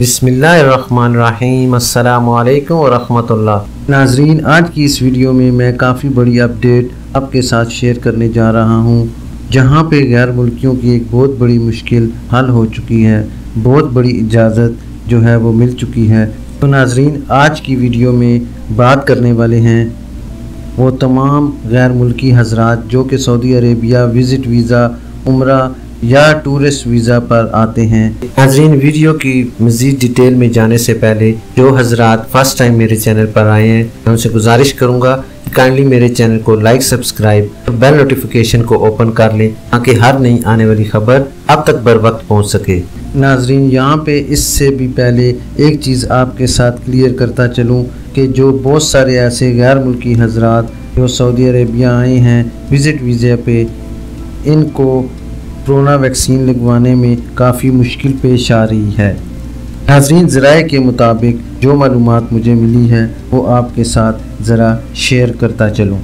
बिस्मिल्लाहिर्रहमानिर्रहीम, अस्सलामुअलैकुम वरहमतुल्लाह। नाजरीन, आज की इस वीडियो में मैं काफ़ी बड़ी अपडेट आपके साथ शेयर करने जा रहा हूँ, जहाँ पे गैर मुल्कियों की एक बहुत बड़ी मुश्किल हल हो चुकी है। बहुत बड़ी इजाज़त जो है वो मिल चुकी है। तो नाजरीन, आज की वीडियो में बात करने वाले हैं वो तमाम गैर मुल्की हजरात जो कि सऊदी अरेबिया विज़िट वीज़ा, उम्रा या टूरिस्ट वीज़ा पर आते हैं। नाज़रीन, वीडियो की मज़ीद डिटेल में जाने से पहले जो हजरात फर्स्ट टाइम मेरे चैनल पर आए हैं, मैं उनसे गुजारिश करूंगा कि काइंडली मेरे चैनल को लाइक, सब्सक्राइब और बेल नोटिफिकेशन को ओपन कर लें ताकि हर नई आने वाली खबर अब तक बर वक्त पहुँच सके। नाज़रीन, यहाँ पे इससे भी पहले एक चीज़ आपके साथ क्लियर करता चलूँ कि जो बहुत सारे ऐसे गैर मुल्की हजरात जो सऊदी अरेबिया आए हैं विज़िट वीज़ा पे, इनको कोरोना वैक्सीन लगवाने में काफ़ी मुश्किल पेश आ रही है। नाज़रीन, ज़राए के मुताबिक जो मालूमात मुझे मिली है वो आपके साथ ज़रा शेयर करता चलूँ।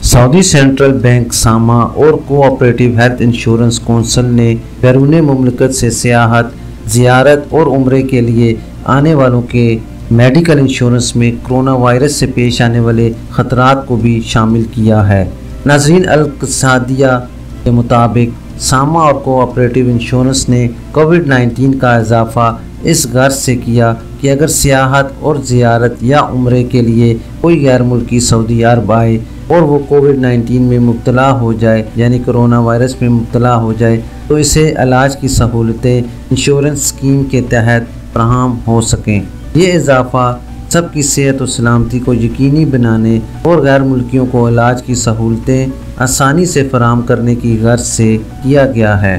सऊदी सेंट्रल बैंक सामा और कोऑपरेटिव हेल्थ इंश्योरेंस कौंसिल ने बैरून मुमलिकत से सियाहत, ज़ियारत और उम्रे के लिए आने वालों के मेडिकल इंश्योरेंस में कोरोना वायरस से पेश आने वाले ख़तरात को भी शामिल किया है। नाज़रीन, अल-इक़्तिसादिया के मुताबिक सामा और कोऑपरेटिव इंश्योरेंस ने कोविड-19 का इजाफ़ा इस गर्ज से किया कि अगर सियाहत और ज़ियारत या उम्रे के लिए कोई गैर मुल्की सऊदी अरब आए और वो कोविड-19 में मुब्तला हो जाए, यानी कोरोना वायरस में मुब्तला हो जाए, तो इसे इलाज की सहूलतें इंश्योरेंस स्कीम के तहत फराहम हो सकें। ये इजाफ़ा सबकी सेहत और सलामती को यकीनी बनाने और गैर मुल्कियों को इलाज की सहूलतें आसानी से फराहम करने की गर्ज से किया गया है।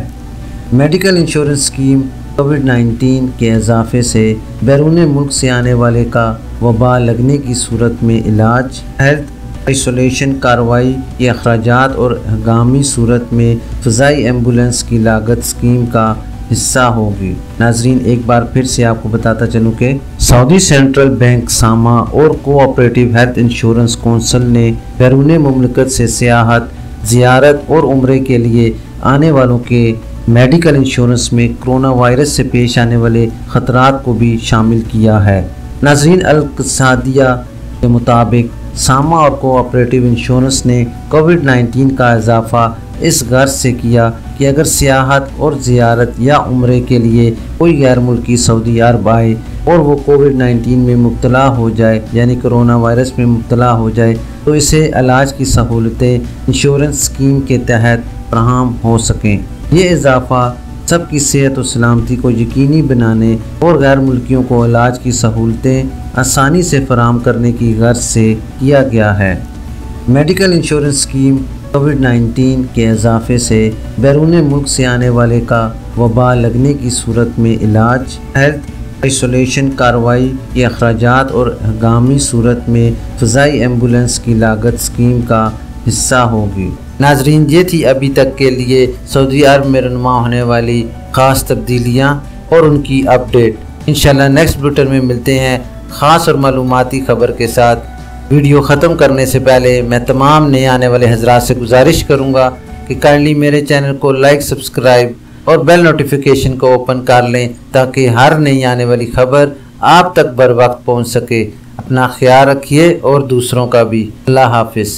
मेडिकल इंश्योरेंस स्कीम कोविड-19 के इजाफे से बैरून मुल्क से आने वाले का वबा लगने की सूरत में इलाज, हेल्थ आइसोलेशन कार्रवाई के अखराजात और हंगामी सूरत में फ़ज़ाई एम्बुलेंस की लागत स्कीम का हिस्सा होगी। नाजरीन, एक बार फिर से आपको बताता चलूँ कि सऊदी सेंट्रल बैंक सामा और कोऑपरेटिव हेल्थ इंश्योरेंस कौंसिल ने बैरून मुमलिकत से सियाहत, ज़ियारत और उम्रे के लिए आने वालों के मेडिकल इंश्योरेंस में कोरोना वायरस से पेश आने वाले ख़तरात को भी शामिल किया है। नाजरीन, अल-इक़्तिसादिया के मुताबिक सामा और कोऑपरेटिव इंश्योरेंस ने कोविड-19 का इजाफ़ा इस गर्ज से किया कि अगर सियाहत और ज़ियारत या उम्रे के लिए कोई गैर मुल्की सऊदी अरब आए और वो कोविड-19 में मुब्तला हो जाए, यानी कोरोना वायरस में मुब्तला हो जाए, तो इसे इलाज की सहूलतें इंश्योरेंस स्कीम के तहत फराहम हो सकें। ये इजाफ़ा सबकी सेहत और सलामती को यकीनी बनाने और गैर मुल्कियों को इलाज की सहूलतें आसानी से फराहम करने की गर्ज से किया गया है। मेडिकल इंश्योरेंस स्कीम कोविड-19 के इजाफे से बैरून मुल्क से आने वाले का वबा लगने की सूरत में इलाज, हेल्थ आइसोलेशन कार्रवाई के अखराजात और हंगामी सूरत में फ़ज़ाई एम्बुलेंस की लागत स्कीम का हिस्सा होगी। नाजरीन, ये थी अभी तक के लिए सऊदी अरब में रहनुमा होने वाली ख़ास तब्दीलियाँ और उनकी अपडेट। इंशाल्लाह नेक्स्ट बुलेटिन में मिलते हैं ख़ास और मालूमाती खबर के साथ। वीडियो ख़त्म करने से पहले मैं तमाम नए आने वाले हजरात से गुजारिश करूँगा कि काइंडली मेरे चैनल को लाइक, सब्सक्राइब और बेल नोटिफिकेशन को ओपन कर लें ताकि हर नई आने वाली खबर आप तक बर वक्त पहुँच सके। अपना ख्याल रखिए और दूसरों का भी। अल्लाह हाफिज़।